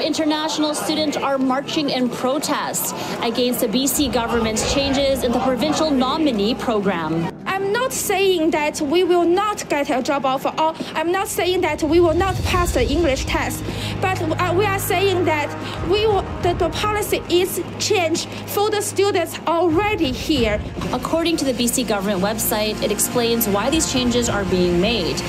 international students are marching in protest against the BC government's changes in the provincial nominee program. I'm not saying that we will not get a job offer, or I'm not saying that we will not pass the English test, but we are saying that the policy is changed for the students already here. According to the BC government website, it explains why these changes are being made.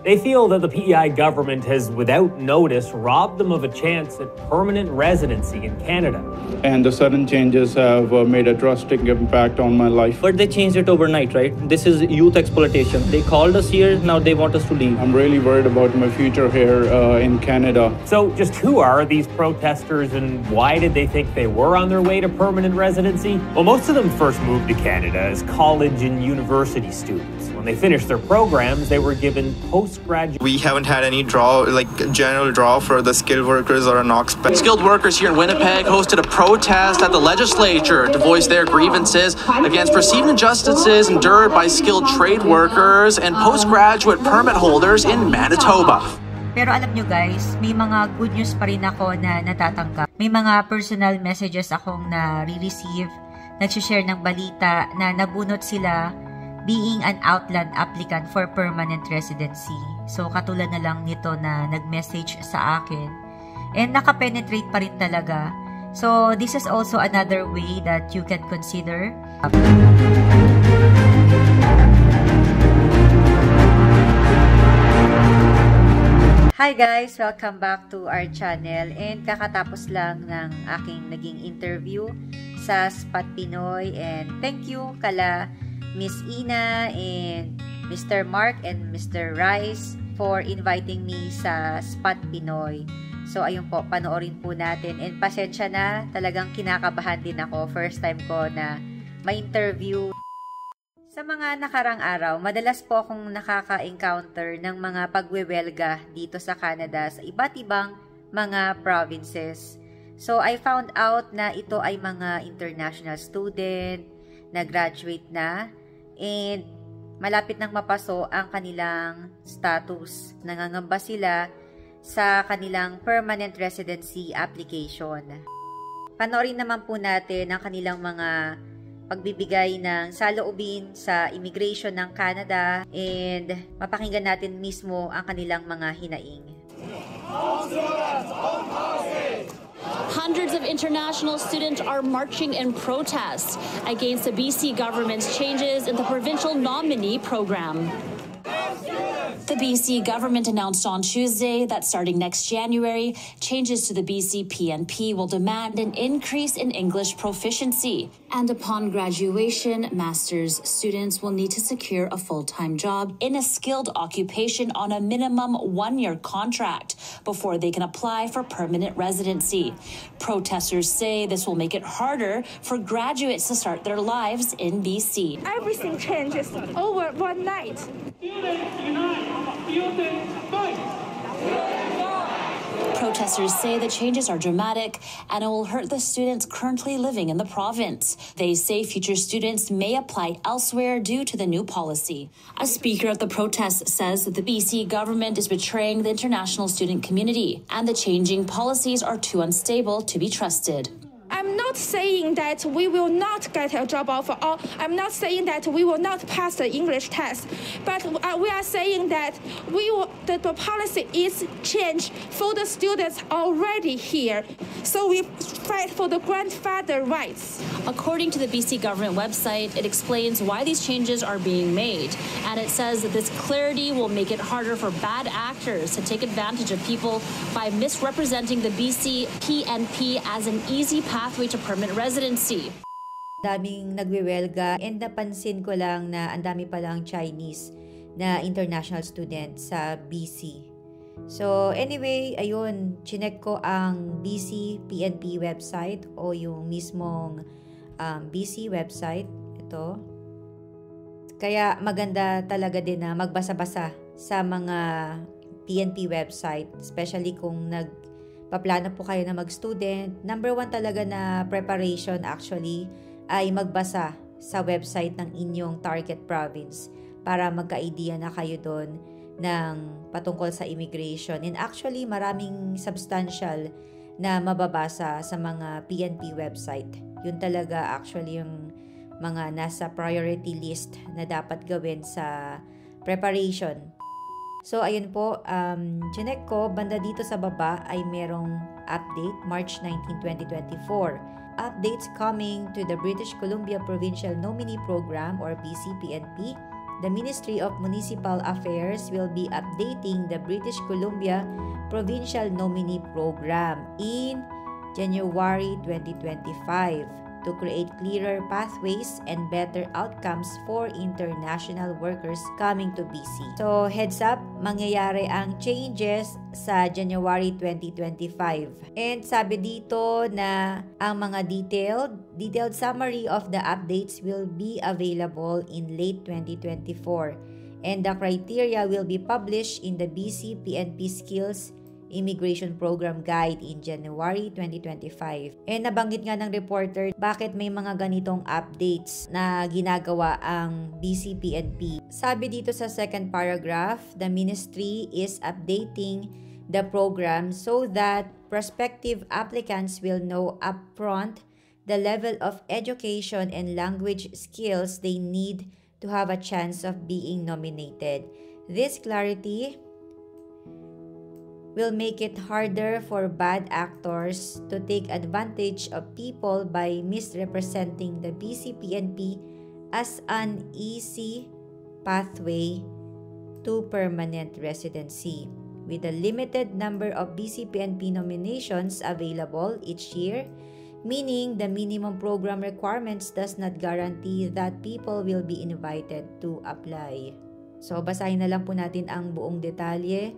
They feel that the PEI government has, without notice, robbed them of a chance at permanent residency in Canada. And the sudden changes have made a drastic impact on my life. But they changed it overnight, right? This is youth exploitation. They called us here, now they want us to leave. I'm really worried about my future here in Canada. So just who are these protesters and why did they think they were on their way to permanent residency? Well, most of them first moved to Canada as college and university students. When they finished their programs, they were given postgraduate. We haven't had any general draw for the skilled workers or a Knox. Skilled workers here in Winnipeg hosted a protest at the legislature to voice their grievances against perceived injustices endured by skilled trade workers and postgraduate permit holders in Manitoba. Pero alam nyo guys, may mga good news pa rin ako na natatanggap. May mga personal messages akong na-receive, nagsishare ng balita na nabunot sila being an outland applicant for permanent residency. So, katulad na lang nito na nag-message sa akin. And nakapenetrate pa rin talaga. So, this is also another way that you can consider. Hi guys! Welcome back to our channel. And kakatapos lang ng aking naging interview sa Spot Pinoy. And thank you kala Miss Ina and Mr. Mark and Mr. Rice for inviting me sa Spot Pinoy. So, ayun po, panoorin po natin. And pasensya na, talagang kinakabahan din ako. First time ko na ma-interview. Sa mga nakarang araw, madalas po akong nakaka-encounter ng mga pagwewelga dito sa Canada sa iba't ibang mga provinces. So, I found out na ito ay mga international student, na graduate na, and malapit nang mapaso ang kanilang status. Nangangamba sila sa kanilang permanent residency application. Panoorin naman po natin ang kanilang mga pagbibigay ng saloobin sa immigration ng Canada and mapakinggan natin mismo ang kanilang mga hinaing. Hundreds of international students are marching in protest against the BC government's changes in the provincial nominee program. The BC government announced on Tuesday that starting next January, changes to the BC PNP will demand an increase in English proficiency. And upon graduation, master's students will need to secure a full-time job in a skilled occupation on a minimum one-year contract before they can apply for permanent residency. Protesters say this will make it harder for graduates to start their lives in BC. Everything changes over one night. Protesters say the changes are dramatic and it will hurt the students currently living in the province. They say future students may apply elsewhere due to the new policy. A speaker at the protest says that the BC government is betraying the international student community and the changing policies are too unstable to be trusted. I'm not saying that we will not get a job offer, or I'm not saying that we will not pass the English test, but we are saying that the policy is changed for the students already here. So we fight for the grandfather rights. According to the BC government website, it explains why these changes are being made, and it says that this clarity will make it harder for bad actors to take advantage of people by misrepresenting the BC PNP as an easy pathway to permanent residency. Daming nagwewelga and napansin ko lang na ang dami palang Chinese na international student sa BC. So anyway, ayun, chinek ko ang BC PNP website o yung mismong BC website. Ito. Kaya maganda talaga din na magbasa-basa sa mga PNP website, especially kung paplano po kayo na mag-student. Number one talaga na preparation actually ay magbasa sa website ng inyong target province para magka-idea na kayo doon ng patungkol sa immigration. And actually, maraming substantial na mababasa sa mga PNP website. Yun talaga actually yung mga nasa priority list na dapat gawin sa preparation. So, ayun po, chinek ko, banda dito sa baba ay merong update, March 19, 2024. Updates coming to the British Columbia Provincial Nominee Program or BCPNP. The Ministry of Municipal Affairs will be updating the British Columbia Provincial Nominee Program in January 2025 to create clearer pathways and better outcomes for international workers coming to BC. So, heads up, mangyayari ang changes sa January 2025. And sabi dito na ang mga detailed summary of the updates will be available in late 2024. And the criteria will be published in the BC PNP Skills Immigration Program Guide in January 2025. And nabanggit nga ng reporter bakit may mga ganitong updates na ginagawa ang BCPNP. Sabi dito sa second paragraph, the ministry is updating the program so that prospective applicants will know upfront the level of education and language skills they need to have a chance of being nominated. This clarity will make it harder for bad actors to take advantage of people by misrepresenting the BCPNP as an easy pathway to permanent residency. With a limited number of BCPNP nominations available each year, meaning the minimum program requirements does not guarantee that people will be invited to apply. So, basahin na lang po natin ang buong detalye.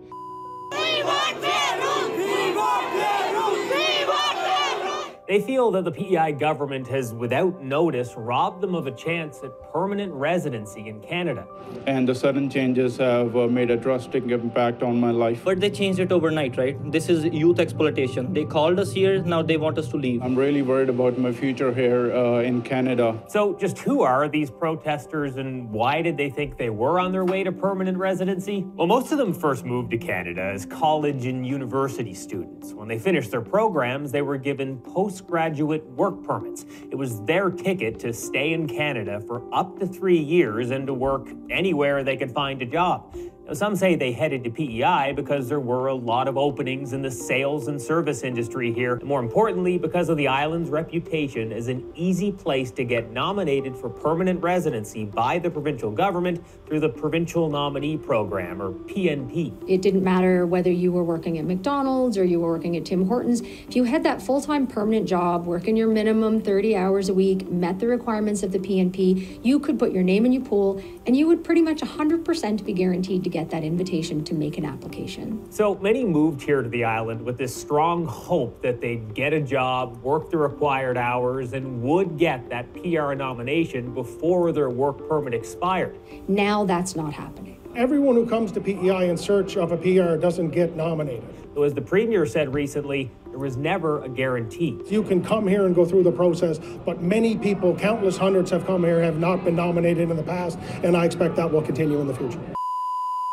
They feel that the PEI government has, without notice, robbed them of a chance at permanent residency in Canada. And the sudden changes have made a drastic impact on my life. But they changed it overnight, right? This is youth exploitation. They called us here, now they want us to leave. I'm really worried about my future here in Canada. So just who are these protesters and why did they think they were on their way to permanent residency? Well, most of them first moved to Canada as college and university students. When they finished their programs, they were given postgraduate work permits. It was their ticket to stay in Canada for up to 3 years and to work anywhere they could find a job. Now, some say they headed to PEI because there were a lot of openings in the sales and service industry here. And more importantly, because of the island's reputation as an easy place to get nominated for permanent residency by the provincial government through the Provincial Nominee Program, or PNP. It didn't matter whether you were working at McDonald's or you were working at Tim Hortons. If you had that full-time permanent job, working your minimum 30 hours a week, met the requirements of the PNP, you could put your name in your pool and you would pretty much 100% be guaranteed to get that invitation to make an application. So many moved here to the island with this strong hope that they'd get a job, work the required hours, and would get that PR nomination before their work permit expired. Now that's not happening. Everyone who comes to PEI in search of a PR doesn't get nominated. So as the Premier said recently, there was never a guarantee. You can come here and go through the process, but many people, countless hundreds have come here, have not been nominated in the past, and I expect that will continue in the future.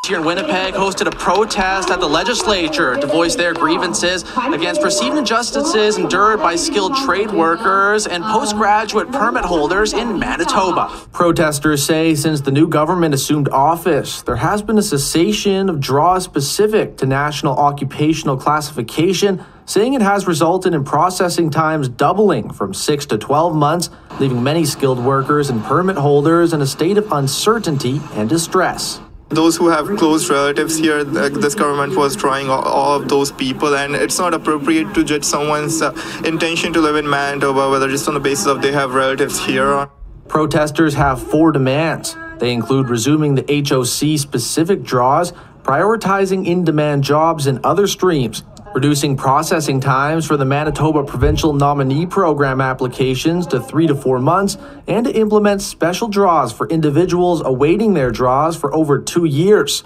Here in Winnipeg hosted a protest at the legislature to voice their grievances against perceived injustices endured by skilled trade workers and postgraduate permit holders in Manitoba. Protesters say since the new government assumed office, there has been a cessation of draws specific to national occupational classification, saying it has resulted in processing times doubling from 6 to 12 months, leaving many skilled workers and permit holders in a state of uncertainty and distress. Those who have close relatives here, this government was drawing all of those people, and it's not appropriate to judge someone's intention to live in Manitoba, whether just on the basis of they have relatives here. Protesters have 4 demands. They include resuming the HOC-specific draws, prioritizing in-demand jobs in other streams, reducing processing times for the Manitoba Provincial Nominee Program applications to 3 to 4 months, and to implement special draws for individuals awaiting their draws for over 2 years.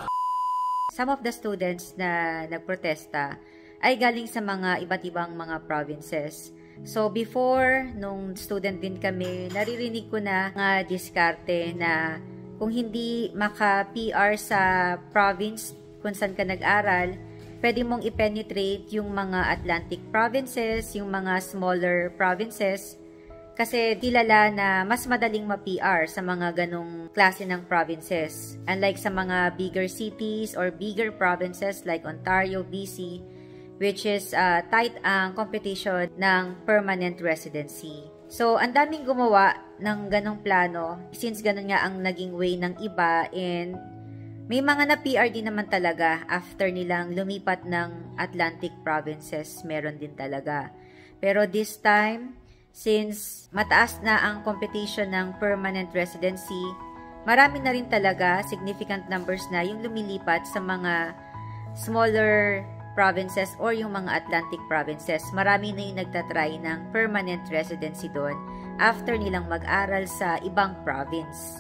Some of the students na nagprotesta ay galing sa mga iba't ibang mga provinces. So before, nung student din kami, naririnig ko na mga diskarte na kung hindi maka-PR sa province kung saan ka nag-aral, pwede mong i-penetrate yung mga Atlantic provinces, yung mga smaller provinces, kasi kilala na mas madaling ma-PR sa mga ganong klase ng provinces. Unlike sa mga bigger cities or bigger provinces like Ontario, BC, which is tight ang competition ng permanent residency. So, ang daming gumawa ng ganong plano since ganon nga ang naging way ng iba, and may mga na-PR din naman talaga after nilang lumipat ng Atlantic provinces, meron din talaga. Pero this time, since mataas na ang competition ng permanent residency, marami na rin talaga, significant numbers na yung lumilipat sa mga smaller provinces or yung mga Atlantic provinces. Marami na yung nagtatry ng permanent residency doon after nilang mag-aral sa ibang province.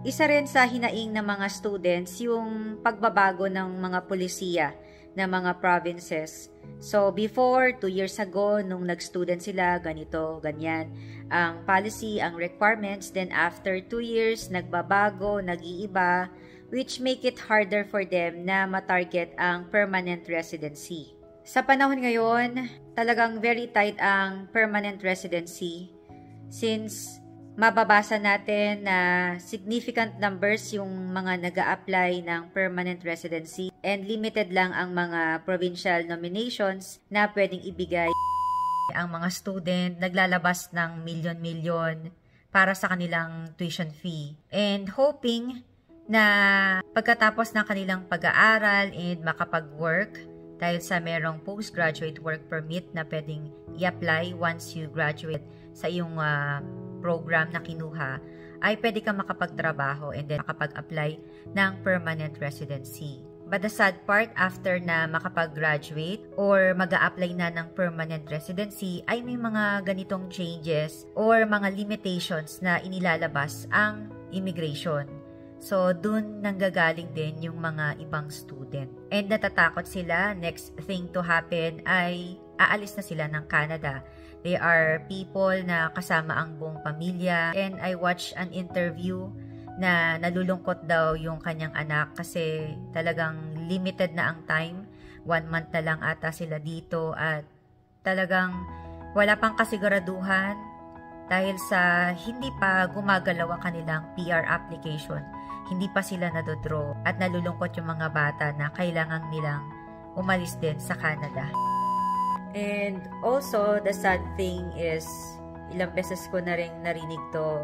Isa rin sa hinaing ng mga students yung pagbabago ng mga pulisiya ng mga provinces. So, before, 2 years ago, nung nag-student sila, ganito, ganyan, ang policy, ang requirements. Then, after 2 years, nagbabago, nag-iiba, which make it harder for them na matarget ang permanent residency. Sa panahon ngayon, talagang very tight ang permanent residency since mababasa natin na significant numbers yung mga nag-a-apply ng permanent residency and limited lang ang mga provincial nominations na pwedeng ibigay. Ang mga student naglalabas ng milyon-milyon para sa kanilang tuition fee and hoping na pagkatapos ng kanilang pag-aaral and makapag-work dahil sa merong postgraduate work permit na pwedeng i-apply once you graduate sa iyong program na kinuha, ay pwede kang makapagtrabaho and then makapag-apply ng permanent residency. But the sad part, after na makapag-graduate or mag-a-apply na ng permanent residency, ay may mga ganitong changes or mga limitations na inilalabas ang immigration. So, dun nanggagaling din yung mga ibang student. And natatakot sila, next thing to happen ay aalis na sila ng Canada. They are people na kasama ang buong pamilya. And I watched an interview na nalulungkot daw yung kanyang anak kasi talagang limited na ang time. 1 month na lang ata sila dito at talagang wala pang kasiguraduhan dahil sa hindi pa gumagalaw ang kanilang PR application. Hindi pa sila nadodraw at nalulungkot yung mga bata na kailangan nilang umalis din sa Canada. And also, the sad thing is, ilang beses ko na rin narinig to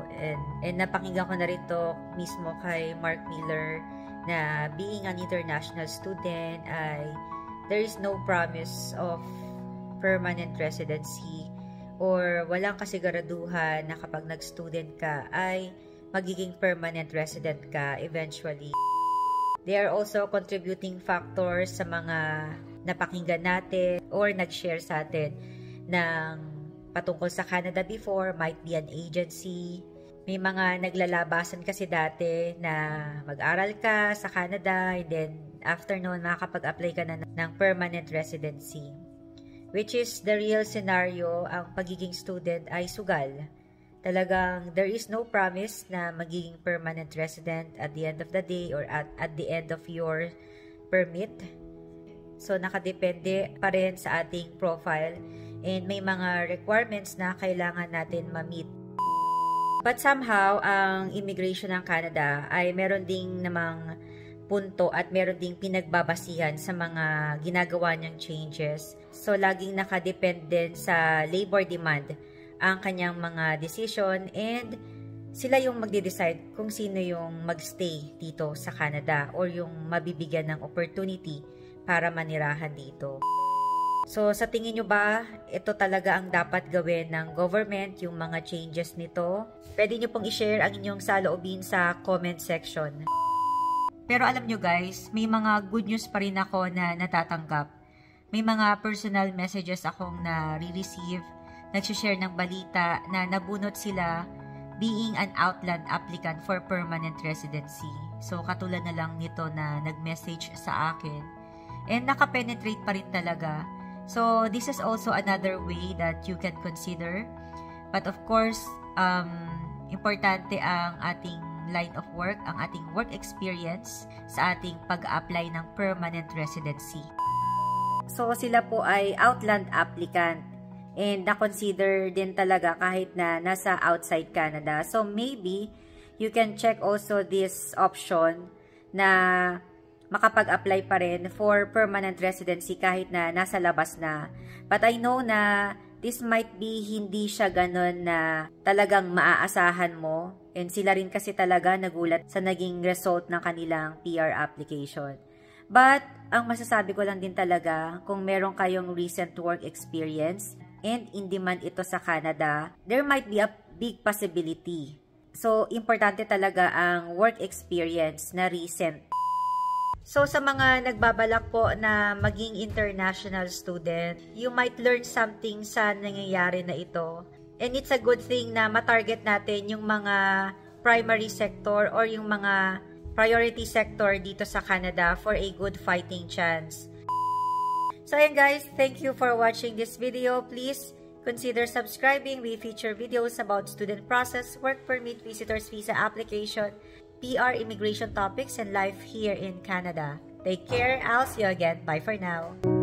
and napakinggan ko na rin to mismo kay Mark Miller na being an international student ay there is no promise of permanent residency or walang kasiguraduhan na kapag nag-student ka ay magiging permanent resident ka eventually. They are also contributing factors sa mga napakinggan natin or nag-share sa atin ng patungkol sa Canada before, might be an agency. May mga naglalabasan kasi dati na mag-aral ka sa Canada and then after noon makakapag-apply ka na ng permanent residency. Which is the real scenario, ang pagiging student ay sugal. Talagang there is no promise na magiging permanent resident at the end of the day or at the end of your permit. So, nakadepende pa rin sa ating profile and may mga requirements na kailangan natin ma-meet. But somehow, ang immigration ng Canada ay meron ding namang punto at meron ding pinagbabasihan sa mga ginagawa niyang changes. So, laging nakadepende sa labor demand ang kanyang mga decision and sila yung magde-decide kung sino yung magstay dito sa Canada or yung mabibigyan ng opportunity para manirahan dito. So, sa tingin nyo ba, ito talaga ang dapat gawin ng government, yung mga changes nito? Pwede nyo pong i-share ang inyong saloobin sa comment section. Pero alam nyo guys, may mga good news pa rin ako na natatanggap. May mga personal messages akong na-receive, nagsishare ng balita na nabunot sila being an outland applicant for permanent residency. So, katulad na lang nito na nag-message sa akin and nakapenetrate pa rin talaga. So, this is also another way that you can consider. But of course, importante ang ating line of work, ang ating work experience sa ating pag-apply ng permanent residency. So, sila po ay outland applicant and na-consider din talaga kahit na nasa outside Canada. So, maybe you can check also this option na makapag-apply pa rin for permanent residency kahit na nasa labas na. But I know na this might be hindi siya ganun na talagang maaasahan mo. And sila rin kasi talaga nagulat sa naging result ng kanilang PR application. But, ang masasabi ko lang din talaga, kung meron kayong recent work experience and in demand ito sa Canada, there might be a big possibility. So, importante talaga ang work experience na recent. So, sa mga nagbabalak po na maging international student, you might learn something sa nangyayari na ito. And it's a good thing na matarget natin yung mga primary sector or yung mga priority sector dito sa Canada for a good fighting chance. So, ayan guys, thank you for watching this video. Please consider subscribing. We feature videos about student process, work permit, visitors visa application, PR, immigration topics, and life here in Canada. Take care. I'll see you again. Bye for now.